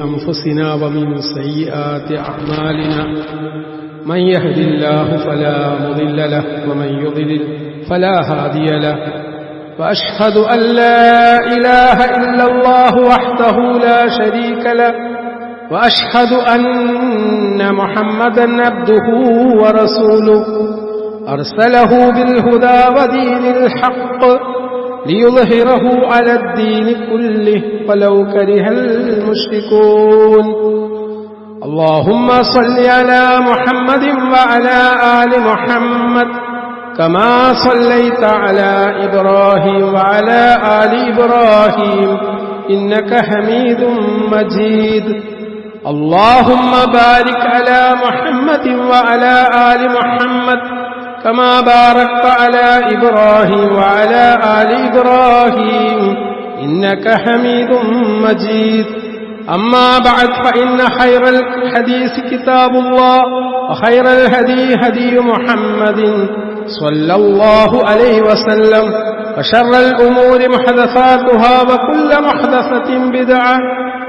أنفسنا ومن سيئات أعمالنا من يهد الله فلا مضل له ومن يضلل فلا هادي له وأشهد أن لا إله إلا الله وحده لا شريك له وأشهد أن محمدا عبده ورسوله أرسله بالهدى ودين الحق ليظهره على الدين كله ولو كره المشركون اللهم صل على محمد وعلى آل محمد كما صليت على إبراهيم وعلى آل إبراهيم إنك حميد مجيد اللهم بارك على محمد وعلى آل محمد كما باركت على إبراهيم وعلى آل إبراهيم إنك حميد مجيد أما بعد فإن خير الحديث كتاب الله وخير الهدي هدي محمد صلى الله عليه وسلم وشر الأمور محدثاتها وكل محدثة بدعة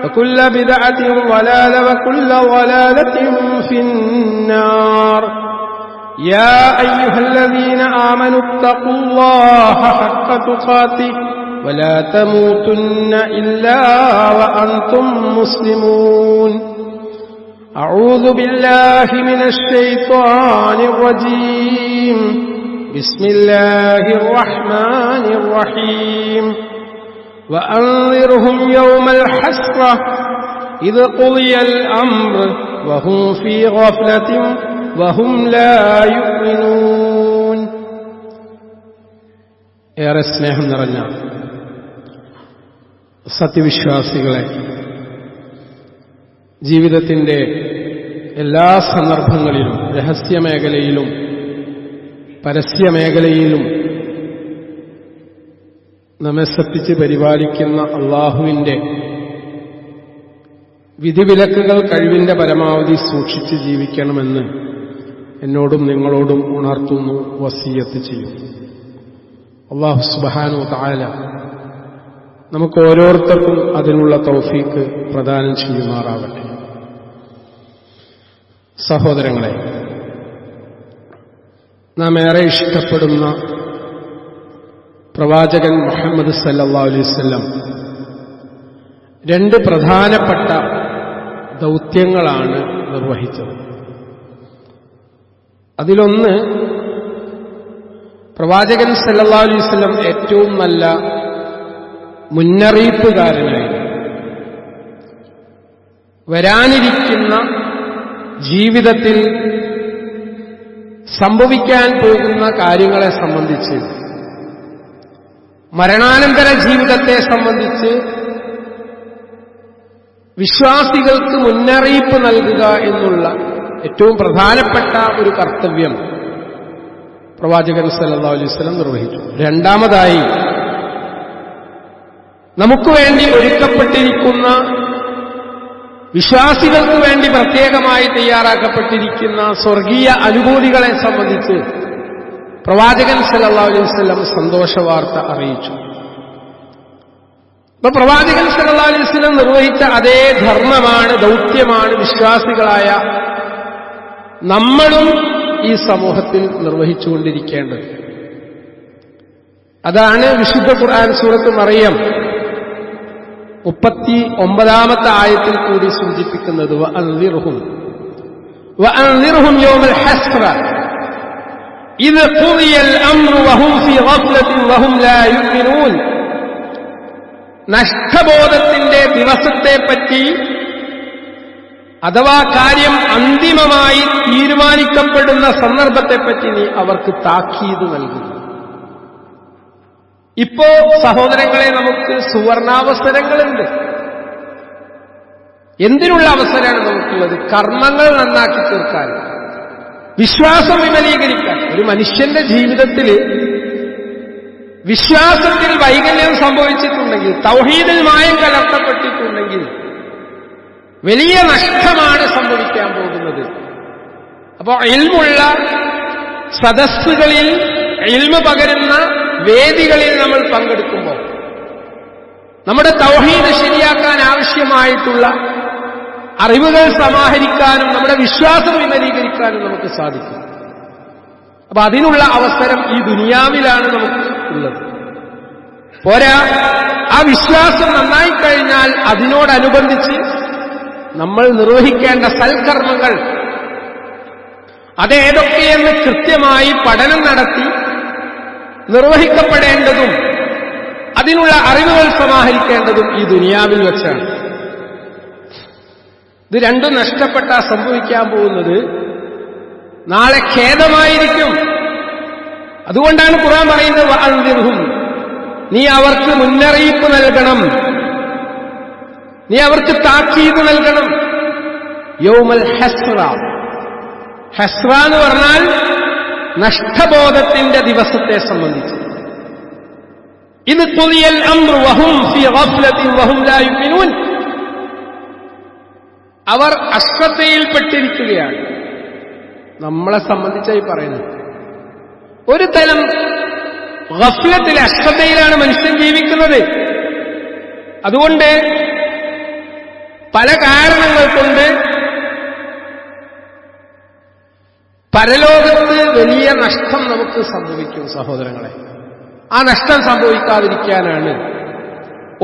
وكل بدعة ضلالة وكل ضلالة في النار يا أيها الذين آمنوا اتقوا الله حق تقاته ولا تموتن إلا وأنتم مسلمون أعوذ بالله من الشيطان الرجيم بسم الله الرحمن الرحيم وأنذرهم يوم الحسرة إذ قضي الأمر وهم في غفلة وهم لا يؤمنون ഏറെ സ്നേഹം നിറഞ്ഞ സത്യവിശ്വാസികളെ, ജീവിതത്തിൻ്റെ എല്ലാ സന്ദർഭങ്ങളിലും രഹസ്യമേഖലയിലും പരസ്യമേഖലയിലും നമ്മെ ശ്രദ്ധിച്ച് പരിപാലിക്കുന്ന അള്ളാഹുവിൻ്റെ വിധിവിലക്കുകൾ കഴിവിന്റെ പരമാവധി സൂക്ഷിച്ച് ജീവിക്കണമെന്ന് എന്നോടും നിങ്ങളോടും ഉണർത്തുന്നു, വസിയത്ത് ചെയ്യും. അല്ലാഹു സുബ്ഹാനഹു വ തആല നമുക്ക് ഓരോരുത്തർക്കും അതിനുള്ള തൗഫീക്ക് പ്രദാനം ചെയ്യുമാറാവട്ടെ. സഹോദരങ്ങളെ, നാം ഏറെ ഇഷ്ടപ്പെടുന്ന പ്രവാചകൻ മുഹമ്മദ് സല്ലല്ലാഹു അലൈഹി വസല്ലം രണ്ട് പ്രധാനപ്പെട്ട ദൗത്യങ്ങളാണ് നിർവഹിച്ചത്. അതിലൊന്ന്, പ്രവാചകൻ സല്ലല്ലാഹു അലൈഹി വസല്ലം ഏറ്റവും നല്ല മുന്നറിയിപ്പുകാരനായി വരാനിരിക്കുന്ന ജീവിതത്തിൽ സംഭവിക്കാൻ പോകുന്ന കാര്യങ്ങളെ സംബന്ധിച്ച്, മരണാനന്തര ജീവിതത്തെ സംബന്ധിച്ച് വിശ്വാസികൾക്ക് മുന്നറിയിപ്പ് നൽകുക എന്നുള്ള ഏറ്റവും പ്രധാനപ്പെട്ട ഒരു കർത്തവ്യം പ്രവാചകൻ സല്ലല്ലാഹു അലൈഹി വസല്ലം നിർവഹിച്ചു. രണ്ടാമതായി, നമുക്ക് വേണ്ടി ഒരുക്കപ്പെട്ടിരിക്കുന്ന, വിശ്വാസികൾക്ക് വേണ്ടി പ്രത്യേകമായി തയ്യാറാക്കപ്പെട്ടിരിക്കുന്ന സ്വർഗീയ അനുഭൂതികളെ സംബന്ധിച്ച് പ്രവാചകൻ സല്ലല്ലാഹു അലൈഹി വസല്ലം സന്തോഷവാർത്ത അറിയിച്ചു. അപ്പൊ പ്രവാചകൻ സല്ലല്ലാഹു അലൈഹി വസല്ലം നിർവഹിച്ച അതേ ധർമ്മമാണ്, ദൗത്യമാണ് വിശ്വാസികളായ നമ്മളും ഈ സമൂഹത്തിൽ നിർവഹിച്ചുകൊണ്ടിരിക്കേണ്ടത്. അതാണ് വിശുദ്ധ ഖുർആൻ സൂറത്ത് മറിയം 39 ആയത്തിൽ കൂടി സൂചിപ്പിക്കുന്നത്. വഅൻദിർഹും യൗമൽ ഹസ്റ ഇദ് ഖുദിയൽ അംറു വഹും ഫീ ഗഫ്ലത്തിൻ വഹും ലാ യുഅ്മിനൂൻ. നഷ്ടബോധത്തിന്റെ ദിവസത്തെപ്പറ്റി, അഥവാ കാര്യം അന്തിമമായി തീരുമാനിക്കപ്പെടുന്ന സന്ദർഭത്തെപ്പറ്റി നീ അവർക്ക് താക്കീത് നൽകുന്നു. ഇപ്പോ സഹോദരങ്ങളെ, നമുക്ക് സുവർണാവസരങ്ങളുണ്ട്. എന്തിനുള്ള അവസരമാണ് നമുക്കുള്ളത്? കർമ്മങ്ങൾ നന്നാക്കി തീർക്കാൻ, വിശ്വാസം വിമലീകരിക്കാൻ. ഒരു മനുഷ്യന്റെ ജീവിതത്തിൽ വിശ്വാസത്തിൽ വൈകല്യം സംഭവിച്ചിട്ടുണ്ടെങ്കിൽ, തൗഹീദിൽ മായം കലർത്തപ്പെട്ടിട്ടുണ്ടെങ്കിൽ വലിയ നഷ്ടമാണ് സംഭവിക്കാൻ പോകുന്നത്. അപ്പോൾ ഇൽമുള്ള സദസ്സുകളിൽ, ഇൽമ പകരുന്ന വേദികളിൽ നമ്മൾ പങ്കെടുക്കുമ്പോൾ നമ്മുടെ തൗഹീദ് ശരിയാക്കാൻ ആവശ്യമായിട്ടുള്ള അറിവുകൾ സമാഹരിക്കാനും നമ്മുടെ വിശ്വാസം വിമലീകരിക്കാനും നമുക്ക് സാധിക്കും. അപ്പൊ അതിനുള്ള അവസരം ഈ ദുനിയാവിലാണ് നമുക്ക് ഉള്ളത്. പോരാ, ആ വിശ്വാസം നന്നായി കഴിഞ്ഞാൽ അതിനോടനുബന്ധിച്ച് നമ്മൾ നിർവഹിക്കേണ്ട സൽക്കർമ്മങ്ങൾ അതേതൊക്കെയെന്ന് കൃത്യമായി പഠനം നടത്തി നിർവഹിക്കപ്പെടേണ്ടതും അതിനുള്ള അറിവുകൾ സമാഹരിക്കേണ്ടതും ഈ ദുനിയാവിൽ വെച്ചാണ്. ഇത് രണ്ടും നഷ്ടപ്പെട്ടാൽ സംഭവിക്കാൻ പോകുന്നത് നാളെ ഖേദമായിരിക്കും. അതുകൊണ്ടാണ് ഖുർആൻ പറയുന്നത് വഅൻദിർഹും, നീ അവർക്ക് മുന്നറിയിപ്പ് നൽകണം, നീ അവർക്ക് താക്കീത് നൽകണം. യൗമൽ ഹസ്റ, ഹസ്റ എന്ന് പറഞ്ഞാൽ നഷ്ടബോധത്തിന്റെ ദിവസത്തെ സംബന്ധിച്ച്. ഇത് ഖുദിയൽ അംറു വഹും ഫീ ഗഫ്ലത്തിൻ വഹും ലാ യുമിനൂൻ, അവർ അശ്രദ്ധയിൽപ്പെട്ടിരിക്കുകയാണ്. നമ്മളെ സംബന്ധിച്ചായി പറയുന്നത് ഒരു തരം ഗഫ്ലത്തിൽ, അശ്രദ്ധയിലാണ് മനുഷ്യൻ ജീവിക്കുന്നത്. അതുകൊണ്ട് പല കാരണങ്ങൾ കൊണ്ട് പരലോകത്ത് വലിയ നഷ്ടം നമുക്ക് സംഭവിക്കും സഹോദരങ്ങളെ. ആ നഷ്ടം സംഭവിക്കാതിരിക്കാനാണ്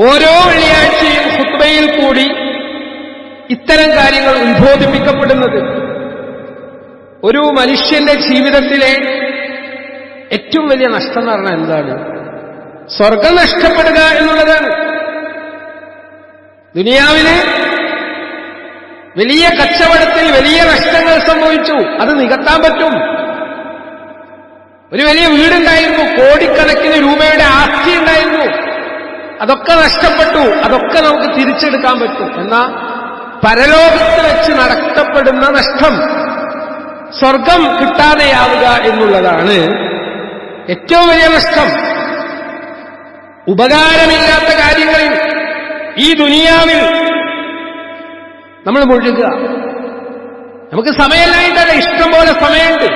ഓരോ വെള്ളിയാഴ്ചയും ഖുത്ബയിൽ കൂടി ഇത്തരം കാര്യങ്ങൾ ഉത്ബോധിപ്പിക്കപ്പെടുന്നത്. ഒരു മനുഷ്യന്റെ ജീവിതത്തിലെ ഏറ്റവും വലിയ നഷ്ടം എന്ന് പറഞ്ഞാൽ എന്താണ്? സ്വർഗം നഷ്ടപ്പെടുക എന്നുള്ളതാണ്. ദുനിയാവിന് വലിയ കച്ചവടത്തിൽ വലിയ നഷ്ടങ്ങൾ സംഭവിച്ചു, അത് നികത്താൻ പറ്റും. ഒരു വലിയ വീടുണ്ടായിരുന്നു, കോടിക്കണക്കിന് രൂപയുടെ ആസ്തി ഉണ്ടായിരുന്നു, അതൊക്കെ നഷ്ടപ്പെട്ടു, അതൊക്കെ നമുക്ക് തിരിച്ചെടുക്കാൻ പറ്റും. എന്നാൽ പരലോകത്ത് വെച്ച് നടത്തപ്പെടുന്ന നഷ്ടം, സ്വർഗം കിട്ടാതെയാവുക എന്നുള്ളതാണ് ഏറ്റവും വലിയ നഷ്ടം. ഉപകാരമില്ലാത്ത കാര്യങ്ങളിൽ ഈ ദുനിയാവിൽ നമ്മൾ മുഴുകുക. നമുക്ക് സമയമില്ലായിട്ടല്ല, ഇഷ്ടം പോലെ സമയമുണ്ട്.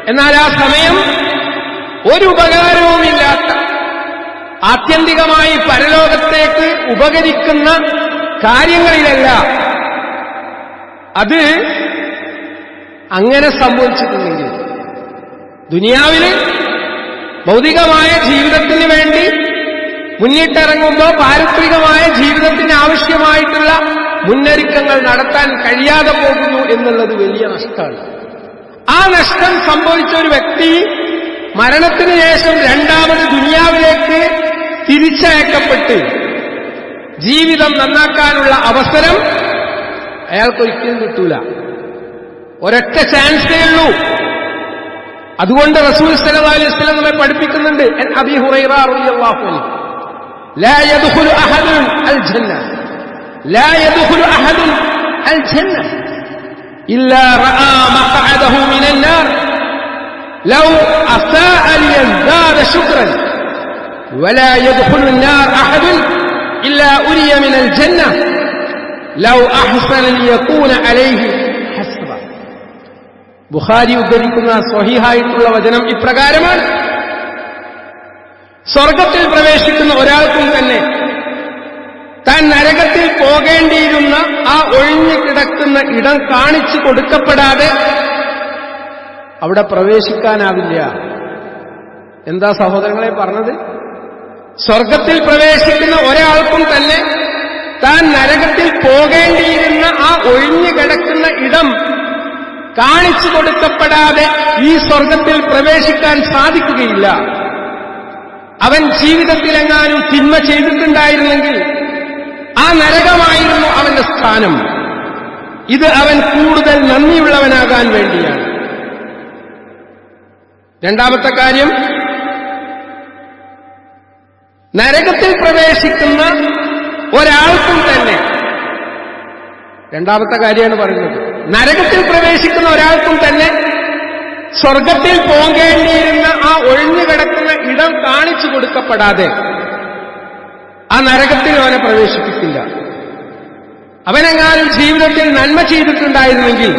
എന്നാൽ ആ സമയം ഒരു ഉപകാരവുമില്ലാത്ത, ആത്യന്തികമായി പരലോകത്തേക്ക് ഉപകരിക്കുന്ന കാര്യങ്ങളിലല്ല. അത് അങ്ങനെ സംഭവിച്ചിട്ടുണ്ടെങ്കിൽ ദുനിയാവിൽ ഭൗതികമായ ജീവിതത്തിന് വേണ്ടി മുന്നിട്ടിറങ്ങുമ്പോൾ പാരിത്രികമായ ജീവിതത്തിന് ആവശ്യമായിട്ടുള്ള മുന്നൊരുക്കങ്ങൾ നടത്താൻ കഴിയാതെ പോകുന്നു എന്നുള്ളത് വലിയ നഷ്ടമാണ്. ആ നഷ്ടം സംഭവിച്ച ഒരു വ്യക്തി മരണത്തിന് ശേഷം രണ്ടാമത് ദുനിയാവിലേക്ക് തിരിച്ചയക്കപ്പെട്ട് ജീവിതം നന്നാക്കാനുള്ള അവസരം അയാൾക്കൊരിക്കലും കിട്ടൂല. ഒരൊറ്റ ചാൻസേ ഉള്ളൂ. അതുകൊണ്ട് റസൂൽ സല്ലല്ലാഹു അലൈഹി വസല്ലം നമ്മെ പഠിപ്പിക്കുന്നുണ്ട്. അബീ ഹുറൈറ റളിയല്ലാഹു അൻഹു, ലാ യദ്ഖുലു അഹദുൻ അൽ ജന്ന, ലാ യദ്ഖുലു അഹദുൻ അൽ ജന്ന ഇല്ലാ റആ മഖഅദഹു മിനൻ നാർ ലൗ അസാഅ ലിയസ്ദാദ ശുക്രൻ വലാ യദ്ഖുലു النار അഹദുൻ ഇല്ലാ ഉരിയ മിനൽ ജന്ന ലൗ അഹ്സന ലിയകൂന അലൈഹി ഹസ്ബ. ബുഖാരി ഉദ്ധരിക്കുന്ന സ്വഹീഹായിട്ടുള്ള വചനം ഇപ്രകാരമാണ്: സ്വർഗത്തിൽ പ്രവേശിക്കുന്ന ഒരാൾക്കും തന്നെ താൻ നരകത്തിൽ പോകേണ്ടിയിരുന്ന ആ ഒഴിഞ്ഞു കിടക്കുന്ന ഇടം കാണിച്ചു കൊടുക്കപ്പെടാതെ അവിടെ പ്രവേശിക്കാനാവില്ല. എന്താ സഹോദരങ്ങളെ പറഞ്ഞത്? സ്വർഗത്തിൽ പ്രവേശിക്കുന്ന ഒരാൾക്കും തന്നെ താൻ നരകത്തിൽ പോകേണ്ടിയിരുന്ന ആ ഒഴിഞ്ഞു കിടക്കുന്ന ഇടം കാണിച്ചു കൊടുക്കപ്പെടാതെ ഈ സ്വർഗത്തിൽ പ്രവേശിക്കാൻ സാധിക്കുകയില്ല. അവൻ ജീവിതത്തിലെങ്ങാനും തിന്മ ചെയ്തിട്ടുണ്ടായിരുന്നെങ്കിൽ ആ നരകമായിരുന്നു അവന്റെ സ്ഥാനം. ഇത് അവൻ കൂടുതൽ നന്ദിയുള്ളവനാകാൻ വേണ്ടിയാണ്. രണ്ടാമത്തെ കാര്യം, നരകത്തിൽ പ്രവേശിക്കുന്ന ഒരാൾക്കും തന്നെ, രണ്ടാമത്തെ കാര്യമാണ് പറയുന്നത്, നരകത്തിൽ പ്രവേശിക്കുന്ന ഒരാൾക്കും തന്നെ സ്വർഗത്തിൽ പോകേണ്ടിയിരുന്ന ആ ഒഴിഞ്ഞുകിടക്കുന്ന ഇടം കാണിച്ചു കൊടുക്കപ്പെടാതെ ആ നരകത്തിൽ അവനെ പ്രവേശിപ്പിക്കില്ല. അവനെങ്ങാനും ജീവിതത്തിൽ നന്മ ചെയ്തിട്ടുണ്ടായിരുന്നെങ്കിൽ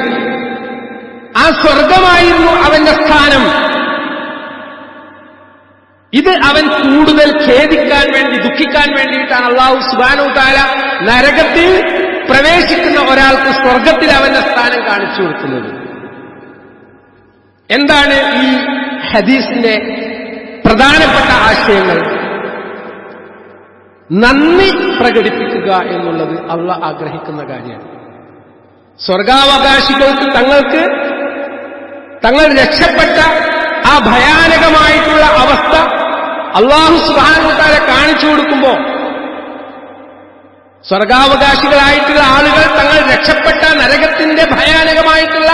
ആ സ്വർഗമായിരുന്നു അവന്റെ സ്ഥാനം. ഇത് അവൻ കൂടുതൽ ഖേദിക്കാൻ വേണ്ടി, ദുഃഖിക്കാൻ വേണ്ടിയിട്ടാണ് അല്ലാഹു സുബ്ഹാനഹു വ തആല നരകത്തിൽ പ്രവേശിക്കുന്ന ഒരാൾക്ക് സ്വർഗത്തിൽ അവന്റെ സ്ഥാനം കാണിച്ചു കൊടുക്കുന്നത്. എന്താണ് ഈ ഹദീസിന്റെ പ്രധാനപ്പെട്ട ആശയങ്ങൾ? നന്ദി പ്രകടിപ്പിക്കുക എന്നുള്ളത് അള്ളാഹ് ആഗ്രഹിക്കുന്ന കാര്യമാണ്. സ്വർഗാവകാശികൾക്ക് തങ്ങൾ രക്ഷപ്പെട്ട ആ ഭയാനകമായിട്ടുള്ള അവസ്ഥ അല്ലാഹു സുബ്ഹാനഹു വ തആല കാണിച്ചു കൊടുക്കുമ്പോൾ, സ്വർഗാവകാശികളായിട്ടുള്ള ആളുകൾ തങ്ങൾ രക്ഷപ്പെട്ട നരകത്തിന്റെ ഭയാനകമായിട്ടുള്ള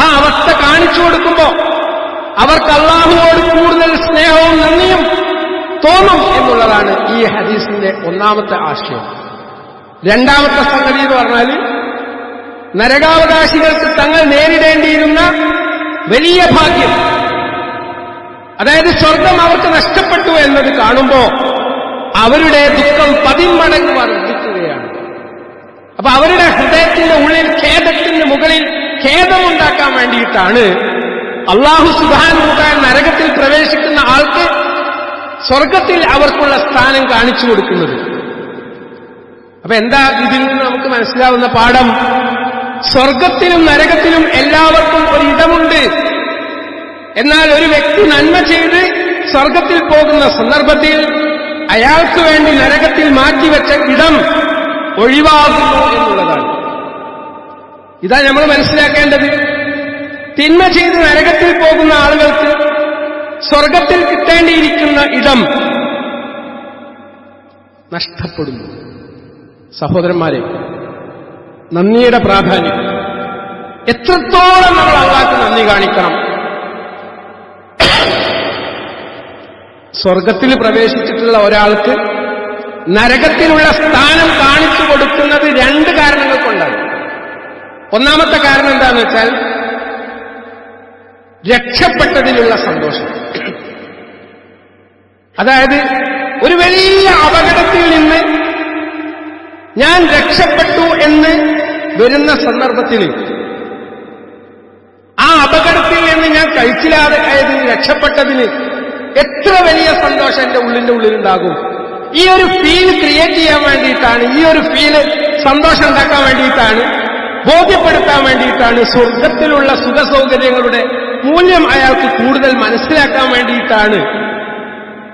ആ അവസ്ഥ കാണിച്ചു കൊടുക്കുമ്പോൾ അവർക്ക് അല്ലാഹുവോട് കൂടുതൽ സ്നേഹവും നന്ദിയും തോന്നും എന്നുള്ളതാണ് ഈ ഹദീസിന്റെ ഒന്നാമത്തെ ആശയം. രണ്ടാമത്തെ സംഗതി എന്ന് പറഞ്ഞാൽ, നരകാവകാശികൾക്ക് തങ്ങൾ നേരിടേണ്ടിയിരുന്ന വലിയ ഭാഗ്യം, അതായത് സ്വർഗം അവർക്ക് നഷ്ടപ്പെട്ടു എന്നത് കാണുമ്പോൾ അവരുടെ ദുഃഖം 10 മടങ്ങ് വർദ്ധിക്കുകയാണ്. അപ്പൊ അവരുടെ ഹൃദയത്തിന്റെ ഉള്ളിൽ ഖേദത്തിന് മുകളിൽ ഖേദമുണ്ടാക്കാൻ വേണ്ടിയിട്ടാണ് അല്ലാഹു സുബ്ഹാനഹു വ തആല നരകത്തിൽ പ്രവേശിക്കുന്ന ആൾക്ക് സ്വർഗത്തിൽ അവർക്കുള്ള സ്ഥാനം കാണിച്ചു കൊടുക്കുന്നത്. അപ്പൊ എന്താ ഇതിൽ നിന്ന് നമുക്ക് മനസ്സിലാവുന്ന പാഠം? സ്വർഗത്തിലും നരകത്തിലും എല്ലാവർക്കും ഒരിടമുണ്ട്. എന്നാൽ ഒരു വ്യക്തി നന്മ ചെയ്ത് സ്വർഗത്തിൽ പോകുന്ന സന്ദർഭത്തിൽ അയാൾക്ക് വേണ്ടി നരകത്തിൽ മാറ്റിവെച്ച ഇടം ഒഴിവാകുന്നു എന്നുള്ളതാണ്. ഇതാ നമ്മൾ മനസ്സിലാക്കേണ്ടത്. തിന്മ ചെയ്ത് നരകത്തിൽ പോകുന്ന ആളുകൾക്ക് സ്വർഗത്തിൽ കിട്ടേണ്ടിയിരിക്കുന്ന ഇടം നഷ്ടപ്പെടുന്നു. സഹോദരന്മാരെ, നന്ദിയുടെ പ്രാധാന്യം എത്രത്തോളം നമ്മൾ അല്ലാഹുവിന് നന്ദി കാണിക്കണം. സ്വർഗത്തിൽ പ്രവേശിച്ചിട്ടുള്ള ഒരാൾക്ക് നരകത്തിലുള്ള സ്ഥാനം കാണിച്ചു കൊടുക്കുന്നത് 2 കാരണങ്ങൾ കൊണ്ടാണ്. ഒന്നാമത്തെ കാരണം എന്താണെന്ന് വെച്ചാൽ, രക്ഷപ്പെട്ടതിലുള്ള സന്തോഷം. അതായത് ഒരു വലിയ അപകടത്തിൽ നിന്ന് ഞാൻ രക്ഷപ്പെട്ടു എന്ന് വരുന്ന സന്ദർഭത്തിൽ ആ അപകടത്തിൽ നിന്ന് ഞാൻ കഴിച്ചിലായതിന്, രക്ഷപ്പെട്ടതിന് എത്ര വലിയ സന്തോഷം എന്റെ ഉള്ളിന്റെ ഉള്ളിലുണ്ടാകും. ഈ ഒരു ഫീൽ ക്രിയേറ്റ് ചെയ്യാൻ വേണ്ടിയിട്ടാണ്, ഈ ഒരു ഫീല് സന്തോഷം ഉണ്ടാക്കാൻ വേണ്ടിയിട്ടാണ്, ബോധ്യപ്പെടുത്താൻ വേണ്ടിയിട്ടാണ്, സ്വർഗത്തിലുള്ള സുഖസൗകര്യങ്ങളുടെ മൂല്യം അയാൾക്ക് കൂടുതൽ മനസ്സിലാക്കാൻ വേണ്ടിയിട്ടാണ്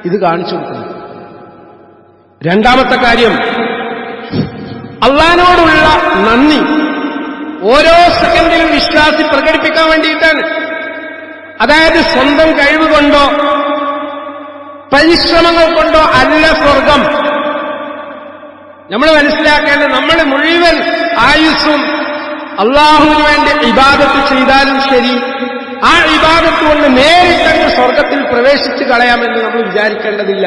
ഇത് കാണിച്ചു കൊടുക്കുന്നത്. രണ്ടാമത്തെ കാര്യം, അള്ളാഹിനോടുള്ള നന്ദി ഓരോ സെക്കൻഡിലും വിശ്വാസി പ്രകടിപ്പിക്കാൻ വേണ്ടിയിട്ടാണ്. അതായത് സ്വന്തം കഴിവ് കൊണ്ടോ പരിശ്രമങ്ങൾ കൊണ്ടോ അല്ല സ്വർഗം. നമ്മൾ മനസ്സിലാക്കേണ്ടത്, നമ്മൾ മുഴുവൻ ആയുസ്സും അള്ളാഹുവിന് വേണ്ടി ഇബാദത്ത് ചെയ്താലും ശരി, ആ ഇബാദത്ത് കൊണ്ട് നേരിട്ടങ്ങ് സ്വർഗത്തിൽ പ്രവേശിച്ച് കളയാമെന്ന് നമ്മൾ വിചാരിക്കേണ്ടതില്ല.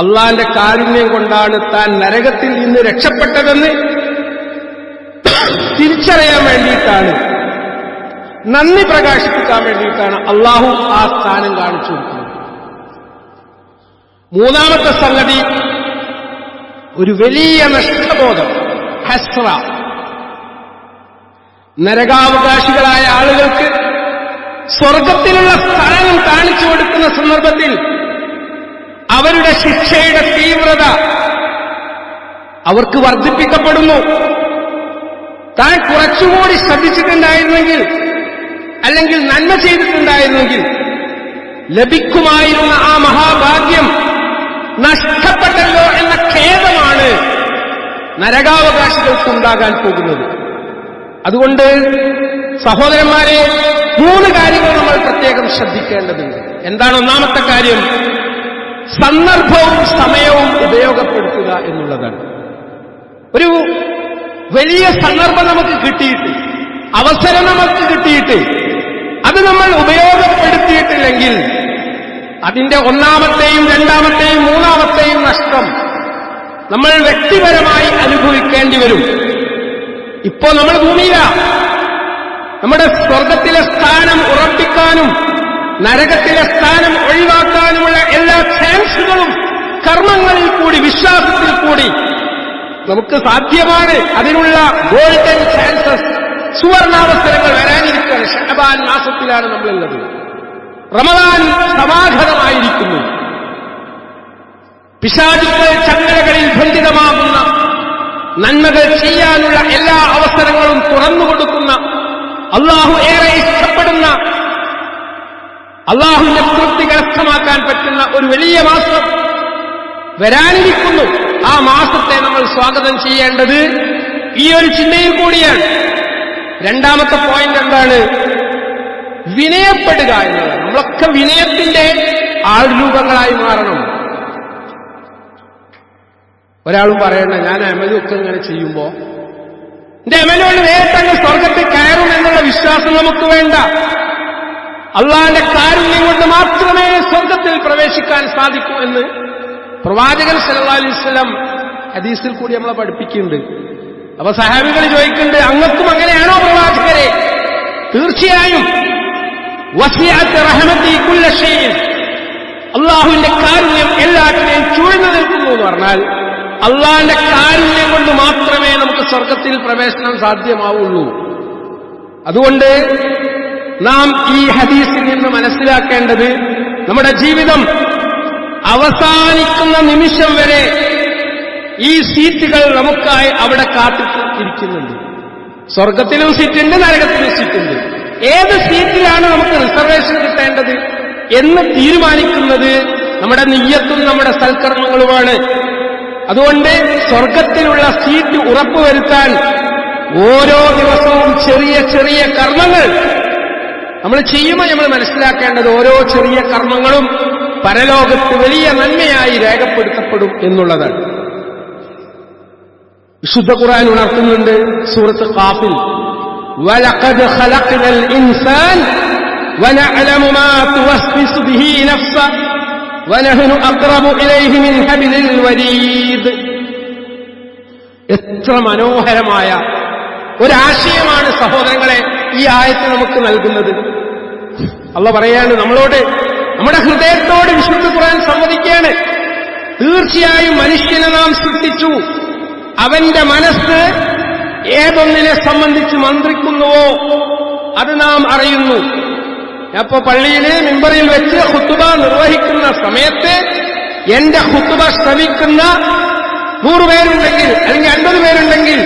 അള്ളാഹിന്റെ കാരുണ്യം കൊണ്ടാണ് താൻ നരകത്തിൽ നിന്ന് രക്ഷപ്പെട്ടതെന്ന് തിരിച്ചറിയാൻ വേണ്ടിയിട്ടാണ്, നന്ദി പ്രകാശിപ്പിക്കാൻ വേണ്ടിയിട്ടാണ് അള്ളാഹു ആ സ്ഥാനം കാണിച്ചു കൊടുക്കുന്നത്. മൂന്നാമത്തെ സംഗതി, ഒരു വലിയ നഷ്ടബോധം, ഹസ്ര. നരകാവകാശികളായ ആളുകൾക്ക് സ്വർഗത്തിലുള്ള സ്ഥാനം കാണിച്ചു കൊടുക്കുന്ന സന്ദർഭത്തിൽ അവരുടെ ശിക്ഷയുടെ തീവ്രത അവർക്ക് വർദ്ധിപ്പിക്കപ്പെടുന്നു. താൻ കുറച്ചുകൂടി ശ്രദ്ധിച്ചിട്ടുണ്ടായിരുന്നെങ്കിൽ, അല്ലെങ്കിൽ നന്മ ചെയ്തിട്ടുണ്ടായിരുന്നെങ്കിൽ ലഭിക്കുമായിരുന്ന ആ മഹാഭാഗ്യം നഷ്ടപ്പെട്ടല്ലോ എന്ന ഖേദമാണ് നരകാവകാശികൾക്കുണ്ടാകാൻ പോകുന്നത്. അതുകൊണ്ട് സഹോദരന്മാരെ, 3 കാര്യങ്ങൾ നമ്മൾ പ്രത്യേകം ശ്രദ്ധിക്കേണ്ടതുണ്ട്. എന്താണ് ഒന്നാമത്തെ കാര്യം? സന്ദർഭവും സമയവും ഉപയോഗപ്പെടുത്തുക എന്നുള്ളതാണ്. ഒരു വലിയ സന്ദർഭം നമുക്ക് കിട്ടിയിട്ട്, അവസരം നമുക്ക് കിട്ടിയിട്ട് അത് നമ്മൾ ഉപയോഗപ്പെടുത്തിയിട്ടില്ലെങ്കിൽ അതിന്റെ ഒന്നാമത്തെയും രണ്ടാമത്തെയും മൂന്നാമത്തെയും നഷ്ടം നമ്മൾ വ്യക്തിപരമായി അനുഭവിക്കേണ്ടി വരും. ഇപ്പോ നമ്മൾ ഭൂമിയിലാണ്. നമ്മുടെ സ്വർഗത്തിലെ സ്ഥാനം ഉറപ്പിക്കാനും നരകത്തിലെ സ്ഥാനം ഒഴിവാക്കാനുമുള്ള എല്ലാ ചാൻസുകളും കർമ്മങ്ങളിൽ കൂടി, വിശ്വാസത്തിൽ കൂടി നമുക്ക് സാധ്യമാണ്. അതിനുള്ള ഗോൾഡൻ ചാൻസസ്, സുവർണാവസരങ്ങൾ വരാനിരിക്കുകയാണ്. ശഅബാൻ മാസത്തിലാണ് നമ്മളുള്ളത്. റമദാൻ സമാഗതമായിരിക്കുന്നു. പിശാചുക്കൾ ചങ്ങലകളിൽ ബന്ധിതമാകുന്ന നന്മകൾ ചെയ്യാനുള്ള എല്ലാ അവസരങ്ങളും തുറന്നുകൊടുക്കുന്ന, അള്ളാഹു ഏറെ ഇഷ്ടപ്പെടുന്ന, അള്ളാഹുവിന്റെ തൃപ്തി കരസ്ഥമാക്കാൻ പറ്റുന്ന ഒരു വലിയ മാസം വരാനിരിക്കുന്നു. ആ മാസത്തെ നമ്മൾ സ്വാഗതം ചെയ്യേണ്ടത് ഈ ഒരു ചിന്തയിൽ കൂടിയാണ്. രണ്ടാമത്തെ പോയിന്റ് എന്താണ്? വിനയപ്പെടുക എന്നുള്ളത്. നമ്മളൊക്കെ വിനയത്തിന്റെ ആൾരൂപങ്ങളായി മാറണം. ഒരാളും പറയണ്ട, ഞാൻ അമലൊക്കെ ഇങ്ങനെ ചെയ്യുമ്പോ എന്റെ അമലുകൊണ്ട് നേരിട്ടങ്ങ് സ്വർഗത്തിൽ കയറും എന്നുള്ള വിശ്വാസം നമുക്ക് വേണ്ട. അള്ളാന്റെ കാരുണ്യം കൊണ്ട് മാത്രമേ സ്വർഗത്തിൽ പ്രവേശിക്കാൻ സാധിക്കൂ എന്ന് പ്രവാചകൻ സല്ലല്ലാഹു അലൈഹി വസല്ലം ഹദീസിൽ കൂടി നമ്മളെ പഠിപ്പിക്കുന്നുണ്ട്. അപ്പൊ സഹാബികൾ ചോദിക്കുന്നുണ്ട്, അങ്ങക്കും അങ്ങനെയാണോ പ്രവാചകരെ? തീർച്ചയായും. വസിഅത്ത് റഹ്മതി കുല്ല ഷൈഇൻ, അള്ളാഹുവിന്റെ കാരുണ്യം എല്ലാറ്റിനെയും ചൂഴ്ന്നു നിൽക്കുന്നു എന്ന് പറഞ്ഞാൽ അള്ളാഹിന്റെ കാരുണ്യം കൊണ്ട് മാത്രമേ നമുക്ക് സ്വർഗത്തിൽ പ്രവേശനം സാധ്യമാവുള്ളൂ. അതുകൊണ്ട് നാം ഈ ഹദീസിൽ നിന്ന് മനസ്സിലാക്കേണ്ടത്, നമ്മുടെ ജീവിതം അവസാനിക്കുന്ന നിമിഷം വരെ ഈ സീറ്റുകൾ നമുക്കായി അവിടെ കാത്തിരിക്കുന്നുണ്ട്. സ്വർഗത്തിലും സീറ്റുണ്ട്, നരകത്തിലും സീറ്റുണ്ട്. ഏത് സീറ്റിലാണ് നമുക്ക് റിസർവേഷൻ കിട്ടേണ്ടത് എന്ന് തീരുമാനിക്കുന്നത് നമ്മുടെ നിയ്യത്തും നമ്മുടെ സൽക്കർമ്മങ്ങളുമാണ്. അതുകൊണ്ട് സ്വർഗത്തിലുള്ള സീറ്റ് ഉറപ്പുവരുത്താൻ ഓരോ ദിവസവും ചെറിയ ചെറിയ കർമ്മങ്ങൾ നമ്മൾ ചെയ്യുമ്പോൾ നമ്മൾ മനസ്സിലാക്കേണ്ടത്, ഓരോ ചെറിയ കർമ്മങ്ങളും പരലോകത്ത് വലിയ നന്മയായി രേഖപ്പെടുത്തപ്പെടും എന്നുള്ളതാണ്. വിശുദ്ധ ഖുർആൻ ഉണർത്തുന്നുണ്ട് സൂറത്ത് ഖാഫിൽ, വലഖദ് ഖലഖ്നൽ ഇൻസാൻ വനഅലമു മാ തുവസ്വിസു ബിഹി നഫ്സു വനഹ്നു അഖ്റബു ഇലൈഹി മിൻ ഹബ്ലിൽ വരീദ്. എത്ര മനോഹരമായ ഒരാശയമാണ് സഹോദരങ്ങളെ ഈ ആയത്ത് നമുക്ക് നൽകുന്നത്. അല്ലാഹു പറയാണ് നമ്മളോട്, നമ്മുടെ ഹൃദയത്തോട് വിശുദ്ധ ഖുർആൻ സംവദിക്കുകയാണ്. തീർച്ചയായും മനുഷ്യനെ നാം സൃഷ്ടിച്ചു, അവന്റെ മനസ്സ് ഏതൊന്നിനെ സംബന്ധിച്ച് മന്ത്രിക്കുന്നുവോ അത് നാം അറിയുന്നു. അപ്പോ പള്ളിയിലെ മിമ്പറിൽ വെച്ച് ഖുത്ബ നിർവഹിക്കുന്ന സമയത്ത് എന്റെ ഖുത്ബ ശ്രവിക്കുന്ന 100 പേരുണ്ടെങ്കിൽ അല്ലെങ്കിൽ 50 പേരുണ്ടെങ്കിൽ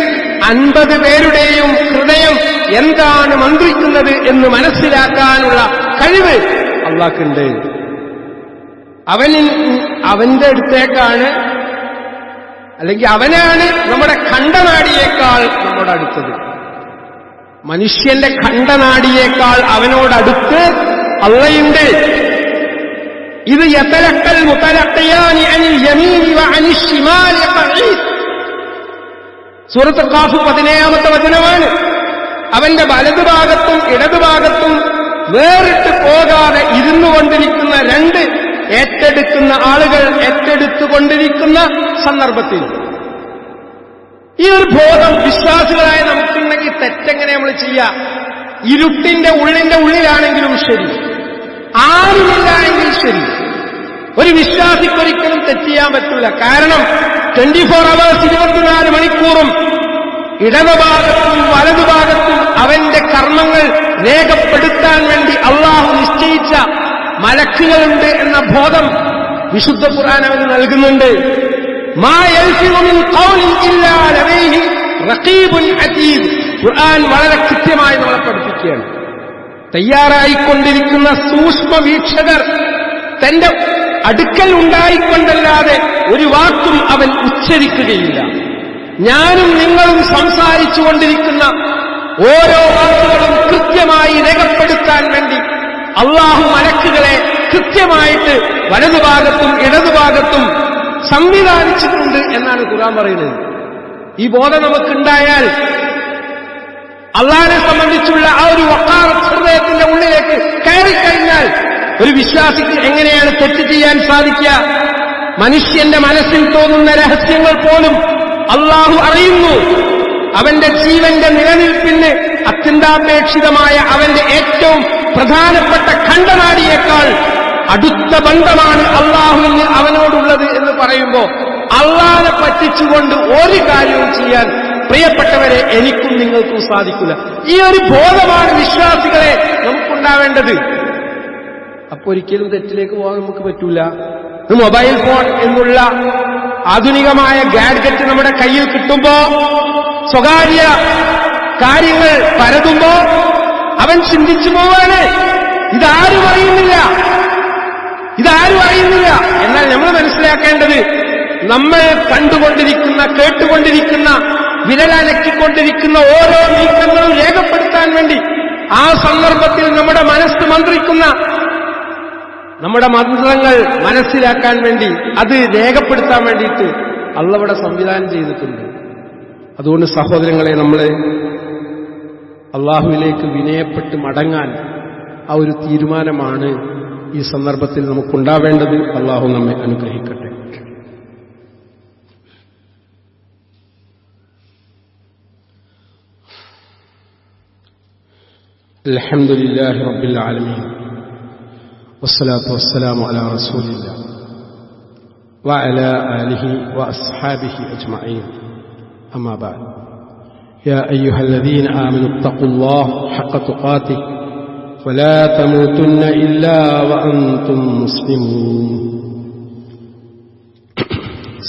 50 പേരുടെയും ഹൃദയം എന്താണ് മന്ത്രിക്കുന്നത് എന്ന് മനസ്സിലാക്കാനുള്ള കഴിവ് അല്ലാഹുക്കുണ്ട്. അവന്റെ അടുത്തേക്കാണ്, അല്ലെങ്കിൽ അവനാണ് നമ്മുടെ ഖണ്ഡനാടിയേക്കാൾ നമ്മുടെ അടുത്തത്. മനുഷ്യന്റെ ഖണ്ഡനാടിയേക്കാൾ അവനോടടുത്ത് അള്ളയുണ്ട്. ഇത് യതലക്കൽ മുതലഖിയാനി അനിൽ യമീനി വഅനിൽ ശിമാലി ഖഈദ്. സൂറത്ത് ഖാഫ് 17-ാമത്തെ വചനമാണ്. അവന്റെ വലതുഭാഗത്തും ഇടതുഭാഗത്തും വേറിട്ട് പോകാതെ ഇരുന്നുകൊണ്ടിരിക്കുന്ന രണ്ട് ഏറ്റെടുക്കുന്ന ആളുകൾ ഏറ്റെടുത്തുകൊണ്ടിരിക്കുന്ന സന്ദർഭത്തിൽ ഈ ഒരു ബോധം വിശ്വാസികളായ നമുക്കുണ്ടെങ്കിൽ തെറ്റെങ്ങനെ നമ്മൾ ചെയ്യാം? ഇരുട്ടിന്റെ ഉള്ളിലാണെങ്കിലും ശരി, ആരുമില്ല എങ്കിൽ ശരി, ഒരു വിശ്വാസിക്കൊരിക്കലും തെറ്റ് ചെയ്യാൻ പറ്റൂല. കാരണം 24 hours 24 മണിക്കൂറും ഇടതുഭാഗത്തും വലതുഭാഗത്തും അവന്റെ കർമ്മങ്ങൾ രേഖപ്പെടുത്താൻ വേണ്ടി അള്ളാഹു നിശ്ചയിച്ച മലക്കുകളുണ്ട് എന്ന ബോധം വിശുദ്ധ ഖുർആൻ അവന് നൽകുന്നുണ്ട്. മാ യൽഫിദു മിൻ ഖൗലിൻ ഇല്ലാ ലദൈഹി റഖീബുൻ അതീദ്. ഖുർആൻ വളരെ കൃത്യമായി നമ്മളെ പഠിപ്പിക്കുകയാണ്. തയ്യാറായിക്കൊണ്ടിരിക്കുന്ന സൂക്ഷ്മ വീക്ഷകർ തന്റെ അടുക്കൽ ഉണ്ടായിക്കൊണ്ടല്ലാതെ ഒരു വാക്കും അവൻ ഉച്ചരിക്കുകയില്ല. ഞാനും നിങ്ങളും സംസാരിച്ചുകൊണ്ടിരിക്കുന്ന ഓരോ വാക്കുകളും കൃത്യമായി രേഖപ്പെടുത്താൻ വേണ്ടി അള്ളാഹു മലക്കുകളെ കൃത്യമായിട്ട് വലതുഭാഗത്തും ഇടതുഭാഗത്തും സംവിധാനിച്ചിട്ടുണ്ട് എന്നാണ് ഖുർആൻ പറയുന്നത്. ഈ ബോധം നമുക്കുണ്ടായാൽ അള്ളാഹിനെ സംബന്ധിച്ചുള്ള ആ ഒരു വഖാർ ഹൃദയത്തിന്റെ ഉള്ളിലേക്ക് കയറിക്കഴിഞ്ഞാൽ ഒരു വിശ്വാസിക്ക് എങ്ങനെയാണ് തെറ്റ് ചെയ്യാൻ സാധിക്കുക? മനുഷ്യന്റെ മനസ്സിൽ തോന്നുന്ന രഹസ്യങ്ങൾ പോലും അള്ളാഹു അറിയുന്നു. അവന്റെ ജീവന്റെ നിലനിൽപ്പിന് അത്യന്താപേക്ഷിതമായ അവന്റെ ഏറ്റവും പ്രധാനപ്പെട്ട ഖണ്ഡനാടിയേക്കാൾ അടുത്ത ബന്ധമാണ് അള്ളാഹുവിന് അവനോടുള്ളത് എന്ന് പറയുമ്പോൾ അള്ളാഹിനെ പറ്റിച്ചുകൊണ്ട് ഒരു കാര്യവും ചെയ്യാൻ പ്രിയപ്പെട്ടവരെ എനിക്കും നിങ്ങൾക്കും സാധിക്കില്ല. ഈ ഒരു ബോധമാണ് വിശ്വാസികളെ നമുക്കുണ്ടാവേണ്ടത്. അപ്പൊ ഒരിക്കലും തെറ്റിലേക്ക് പോകാൻ നമുക്ക് പറ്റൂല. മൊബൈൽ ഫോൺ എന്നുള്ള ആധുനികമായ ഗാഡ്ജറ്റ് നമ്മുടെ കയ്യിൽ കിട്ടുമ്പോ സ്വകാര്യ കാര്യങ്ങൾ പരതുമ്പോ അവൻ ചിന്തിച്ചു പോവാണ്. ഇതാരും അറിയുന്നില്ല. എന്നാൽ നമ്മൾ മനസ്സിലാക്കേണ്ടത്, നമ്മൾ കണ്ടുകൊണ്ടിരിക്കുന്ന, കേട്ടുകൊണ്ടിരിക്കുന്ന, വിരലനക്കിക്കൊണ്ടിരിക്കുന്ന ഓരോ നീക്കങ്ങളും രേഖപ്പെടുത്താൻ വേണ്ടി, ആ സന്ദർഭത്തിൽ നമ്മുടെ മനസ്സ് മന്ത്രിക്കുന്ന, നമ്മുടെ മന്ത്രങ്ങൾ മനസ്സിലാക്കാൻ വേണ്ടി, അത് രേഖപ്പെടുത്താൻ വേണ്ടിയിട്ട് അല്ലാഹു ഇവിടെ സംവിധാനം ചെയ്തിട്ടുണ്ട്. അതുകൊണ്ട് സഹോദരങ്ങളെ, നമ്മൾ അള്ളാഹുവിലേക്ക് വിനയപ്പെട്ട് മടങ്ങാൻ ആ ഒരു തീരുമാനമാണ് ഈ സന്ദർഭത്തിൽ നമുക്കുണ്ടാവേണ്ടത്. അള്ളാഹു നമ്മെ അനുഗ്രഹിക്കട്ടെ. അൽഹംദുലില്ലാഹി റബ്ബിൽ ആലമീൻ വസ്സലാത്തു വസ്സലാമു അലാ റസൂലില്ലാഹ് വഅലാ ആലിഹി വഅസ്ഹാബിഹി അജ്മഈൻ. അമ്മാ ബഅദ്. യാ അയ്യുഹല്ലദീന ആമനൂ ഇത്തഖുല്ലാഹ ഹഖ്ക തുഖാതിഹി വലാ തമൂതുന്ന ഇല്ലാ വഅൻതും മുസ്ലിമൂൻ.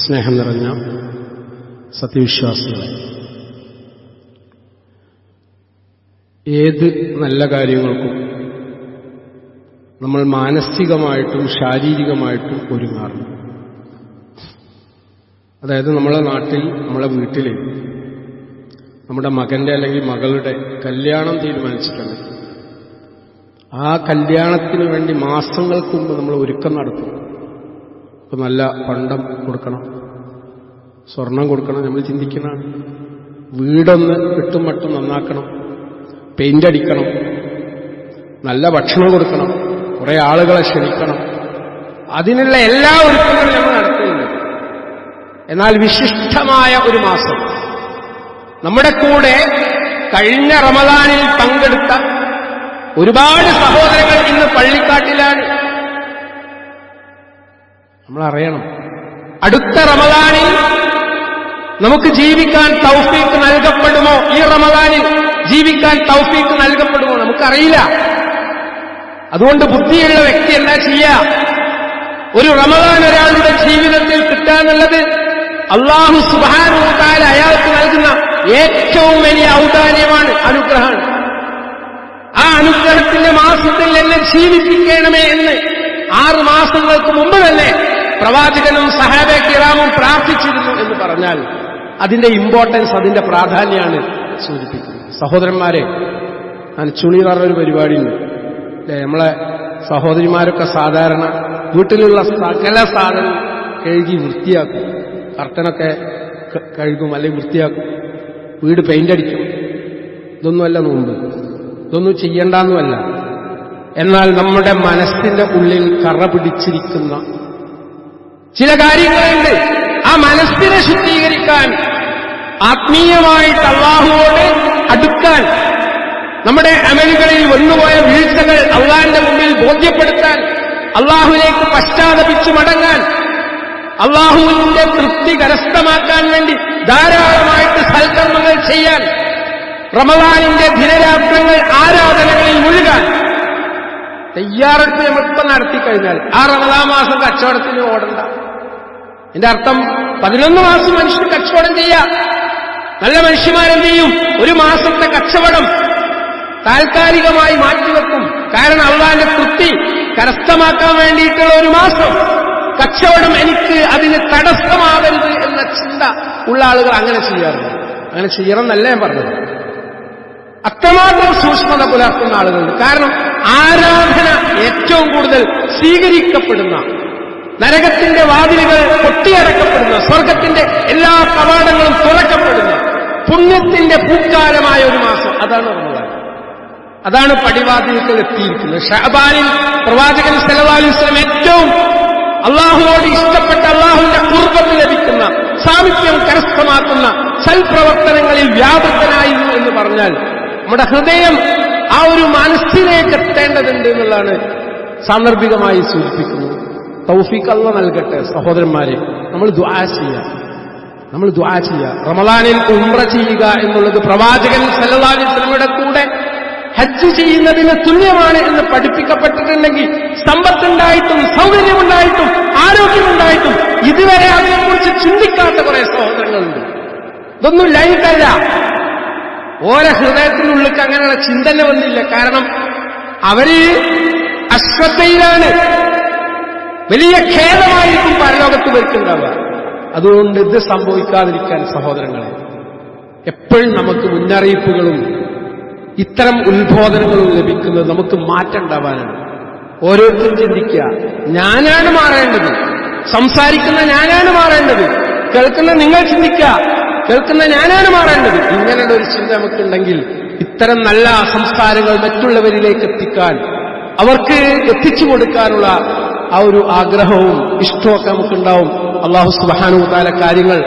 സ്നേഹം നിറഞ്ഞ സത്യവിശ്വാസികളെ, ഏത് നല്ല കാര്യങ്ങൾക്കും നമ്മൾ മാനസികമായിട്ടും ശാരീരികമായിട്ടും ഒരുങ്ങാറുണ്ട്. അതായത് നമ്മളെ നാട്ടിൽ, നമ്മളെ വീട്ടിൽ നമ്മുടെ മകന്റെ അല്ലെങ്കിൽ മകളുടെ കല്യാണം തീരുമാനിച്ചിട്ടുണ്ട്. ആ കല്യാണത്തിന് വേണ്ടി മാസങ്ങൾക്ക് മുമ്പ് നമ്മൾ ഒരുക്കം നടത്തും. ഇപ്പം നല്ല പണ്ടം കൊടുക്കണം, സ്വർണം കൊടുക്കണം, നമ്മൾ ചിന്തിക്കണം. വീടൊന്ന് ഇട്ടും മട്ടും നന്നാക്കണം, പെയിന്റ് അടിക്കണം, നല്ല ഭക്ഷണം കൊടുക്കണം, കുറെ ആളുകളെ ക്ഷണിക്കണം. അതിനുള്ള എല്ലാ ഒരുക്കങ്ങളും നമ്മൾ നടത്തുന്നുണ്ട്. എന്നാൽ വിശിഷ്ടമായ ഒരു മാസം, നമ്മുടെ കൂടെ കഴിഞ്ഞ റമദാനിൽ പങ്കെടുത്ത ഒരുപാട് സഹോദരങ്ങൾ ഇന്ന് പള്ളിക്കാട്ടിലാണ്. നമ്മളറിയണം, അടുത്ത റമദാനിൽ നമുക്ക് ജീവിക്കാൻ തൗഫീഖ് നൽകപ്പെടുമോ? ഈ റമദാനിൽ ജീവിക്കാൻ തൗഫീഖ് നൽകപ്പെടുമോ? നമുക്കറിയില്ല. അതുകൊണ്ട് ബുദ്ധിയുള്ള വ്യക്തി എന്താ ചെയ്യുക? ഒരു റമദാൻ ഒരാളുടെ ജീവിതത്തിൽ കിട്ടാന്നുള്ളത് അല്ലാഹു സുബ്ഹാനഹു വ തആല അയാൾക്ക് നൽകുന്ന ഏറ്റവും വലിയ ഔദാര്യമാണ്, അനുഗ്രഹമാണ്. ആ അനുഗ്രഹത്തിന്റെ മാസത്തിൽ എന്നെ ജീവിപ്പിക്കണമേ എന്ന് 6 മാസങ്ങൾക്ക് മുമ്പ് തന്നെ പ്രവാചകനും സഹാബെ കിറാമും പ്രാർത്ഥിച്ചിരുന്നു എന്ന് പറഞ്ഞാൽ അതിന്റെ ഇമ്പോർട്ടൻസ്, അതിന്റെ പ്രാധാന്യമാണ് സൂചിപ്പിക്കുന്നത്. സഹോദരന്മാരെ, ഞാൻ ചുണി പറഞ്ഞൊരു പരിപാടിയുണ്ട് അല്ലേ? നമ്മളെ സഹോദരിമാരൊക്കെ സാധാരണ വീട്ടിലുള്ള സകല സാധനം കഴുകി വൃത്തിയാക്കും, കർട്ടനൊക്കെ കഴുകും അല്ലെങ്കിൽ വൃത്തിയാക്കും, വീട് പെയിന്റ് അടിക്കും. ഇതൊന്നുമല്ല നോമ്പ്, ഇതൊന്നും ചെയ്യണ്ടെന്നുമല്ല. എന്നാൽ നമ്മുടെ മനസ്സിന്റെ ഉള്ളിൽ കറ പിടിച്ചിരിക്കുന്ന ചില കാര്യങ്ങളുണ്ട്. ആ മനസ്സിനെ ശുദ്ധീകരിക്കാൻ, ആത്മീയമായിട്ട് അല്ലാഹുവോട് അടുക്കാൻ, നമ്മുടെ അമലുകളിൽ വന്നുപോയ വീഴ്ചകൾ അള്ളാഹിന്റെ മുമ്പിൽ ബോധ്യപ്പെടുത്താൻ, അള്ളാഹുവിലേക്ക് പശ്ചാത്തപിച്ചു മടങ്ങാൻ, അള്ളാഹുവിന്റെ തൃപ്തി കരസ്ഥമാക്കാൻ വേണ്ടി ധാരാളമായിട്ട് സൽക്കർമ്മങ്ങൾ ചെയ്യാൻ, റമദാനിന്റെ ദിനരാത്രങ്ങൾ ആരാധനകളിൽ മുഴുകാൻ തയ്യാറെടുപ്പ് നമ്മളിപ്പം നടത്തിക്കഴിഞ്ഞാൽ ആ റമദാൻ മാസം കച്ചവടത്തിന് ഓടണ്ട. എന്റെ അർത്ഥം 11 മാസം മനുഷ്യർ കച്ചവടം ചെയ്യാം. നല്ല മനുഷ്യന്മാരെന്ത് ചെയ്യും? ഒരു മാസത്തെ കച്ചവടം താൽക്കാലികമായി മാറ്റിവെക്കും. കാരണം അള്ളാഹിന്റെ തൃപ്തി കരസ്ഥമാക്കാൻ വേണ്ടിയിട്ടുള്ള ഒരു മാസം കച്ചവടം എനിക്ക് അതിന് തടസ്സമാവരുത് എന്ന ചിന്ത ഉള്ള ആളുകൾ അങ്ങനെ ചെയ്യാറുണ്ട്. അങ്ങനെ ചെയ്യണം എന്നല്ല ഞാൻ പറഞ്ഞത്. അത്രമാത്രം സൂക്ഷ്മത പുലർത്തുന്ന ആളുകളുണ്ട്. കാരണം ആരാധന ഏറ്റവും കൂടുതൽ സ്വീകരിക്കപ്പെടുന്ന, നരകത്തിന്റെ വാതിലുകൾ പൊട്ടിയടക്കപ്പെടുന്ന, സ്വർഗത്തിന്റെ എല്ലാ കവാടങ്ങളും തുറക്കപ്പെടുന്ന പുണ്യത്തിന്റെ പൂക്കാലമായ ഒരു മാസം, അതാണ് റമദാൻ. അതാണ് പടിവാതിലുകൾ എത്തിയിരിക്കുന്നത്. ഷഅബാനിൽ പ്രവാചകൻ സല്ലല്ലാഹു അലൈഹി വസല്ലം ഏറ്റവും അള്ളാഹുവോട് ഇഷ്ടപ്പെട്ട, അള്ളാഹുവിന്റെ ഖുർബത്ത് ലഭിക്കുന്ന, സാമീപ്യം കരസ്ഥമാക്കുന്ന സൽപ്രവർത്തനങ്ങളിൽ വ്യാപൃതനായിരുന്നു എന്ന് പറഞ്ഞാൽ നമ്മുടെ ഹൃദയം ആ ഒരു മനസ്സിലേക്ക് എത്തേണ്ടതുണ്ട് എന്നുള്ളതാണ് സാന്ദർഭികമായി സൂചിപ്പിക്കുന്നത്. തൗഫീഖ് അല്ലാഹ് നൽകട്ടെ. സഹോദരന്മാരെ, നമ്മൾ ദുആ ചെയ്യുക. റമദാനിൽ ഉംറ ചെയ്യുക എന്നുള്ളത് പ്രവാചകൻ സല്ലല്ലാഹു അലൈഹി വസല്ലമയുടെ കൂടെ ഹജ്ജ് ചെയ്യുന്നതിന് തുല്യമാണ് എന്ന് പഠിപ്പിക്കപ്പെട്ടിട്ടുണ്ടെങ്കിൽ, സമ്പത്തുണ്ടായിട്ടും സൗകര്യമുണ്ടായിട്ടും ആരോഗ്യമുണ്ടായിട്ടും ഇതുവരെ അതിനെക്കുറിച്ച് ചിന്തിക്കാത്ത കുറെ സഹോദരങ്ങളുണ്ട്. ഇതൊന്നും ലൈഫല്ല. ഓരോ ഹൃദയത്തിനുള്ളിൽ അങ്ങനെയുള്ള ചിന്തന വന്നില്ല. കാരണം അവര് അശ്രദ്ധയിലാണ്. വലിയ ഖേദമായിരിക്കും പരലോകത്ത് വരുത്തുണ്ടാവുക. അതുകൊണ്ട് ഇത് സംഭവിക്കാതിരിക്കാൻ സഹോദരങ്ങളെ, എപ്പോഴും നമുക്ക് മുന്നറിയിപ്പുകളും ഇത്തരം ഉത്ബോധനങ്ങളും ലഭിക്കുന്നത് നമുക്ക് മാറ്റം ഉണ്ടാവാനാണ്. ഓരോരുത്തരും ചിന്തിക്കുക, ഞാനാണ് മാറേണ്ടത്, സംസാരിക്കുന്ന ഞാനാണ് മാറേണ്ടത്, കേൾക്കുന്ന നിങ്ങൾ ചിന്തിക്കുക, കേൾക്കുന്ന ഞാനാണ് മാറേണ്ടത്. ഇങ്ങനെയുള്ള ഒരു ചിന്ത നമുക്കുണ്ടെങ്കിൽ ഇത്തരം നല്ല സംസ്കാരങ്ങൾ മറ്റുള്ളവരിലേക്ക് എത്തിക്കാൻ, അവർക്ക് എത്തിച്ചു കൊടുക്കാനുള്ള ആ ഒരു ആഗ്രഹവും ഇഷ്ടമൊക്കെ നമുക്കുണ്ടാവും. അല്ലാഹു സുബ്ഹാനഹു വ തആല കാര്യങ്ങൾ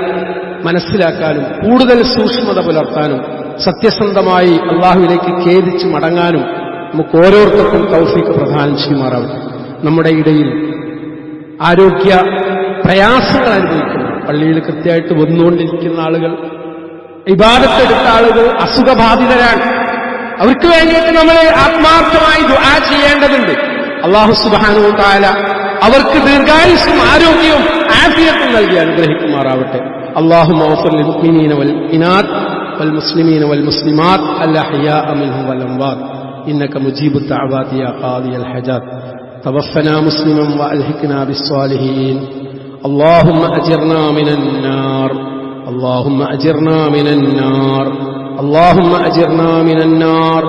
മനസ്സിലാക്കാനും കൂടുതൽ സൂക്ഷ്മത പുലർത്താനും സത്യസന്ധമായി അള്ളാഹുവിലേക്ക് ഖേദിച്ച് മടങ്ങാനും നമുക്ക് ഓരോരുത്തർക്കും തൗഫീഖ് പ്രദാനം ചെയ്യുമാറാവട്ടെ. നമ്മുടെ ഇടയിൽ ആരോഗ്യ പ്രയാസങ്ങൾ അനുഭവിക്കുന്നു, പള്ളിയിൽ കൃത്യമായിട്ട് വന്നുകൊണ്ടിരിക്കുന്ന ആളുകൾ, ഇബാദത്തെടുത്ത ആളുകൾ അസുഖബാധിതരാണ്. അവർക്ക് വേണ്ടിയിട്ട് നമ്മൾ ആത്മാർത്ഥമായി ദുആ ചെയ്യേണ്ടതുണ്ട്. അല്ലാഹു സുബ്ഹാനഹു വ തആല അവർക്ക് ദീർഘായുസ്സും ആരോഗ്യവും ആഫിയത്തും നൽകി അനുഗ്രഹിക്കുമാറാവട്ടെ. اللهم اغفر للمؤمنين والمؤمنات والمسلمين والمسلمات الأحياء منهم والأموات إنك مجيب الدعوات يا قاضي الحاجات. توفنا مسلما وألحقنا بالصالحين. اللهم أجرنا من النار، اللهم أجرنا من النار، اللهم أجرنا من النار.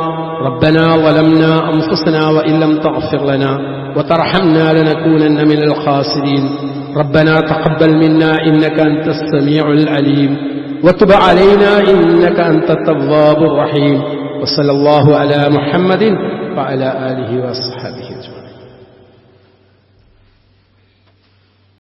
ربنا ظلمنا أنفسنا وإن لم تغفر لنا وترحمنا لنكونن من الخاسرين. ربنا تقبل منا إنك أنت السميع العليم وتب علينا إنك أنت التواب الرحيم. وصلى الله على محمد وعلى آله وصحبه.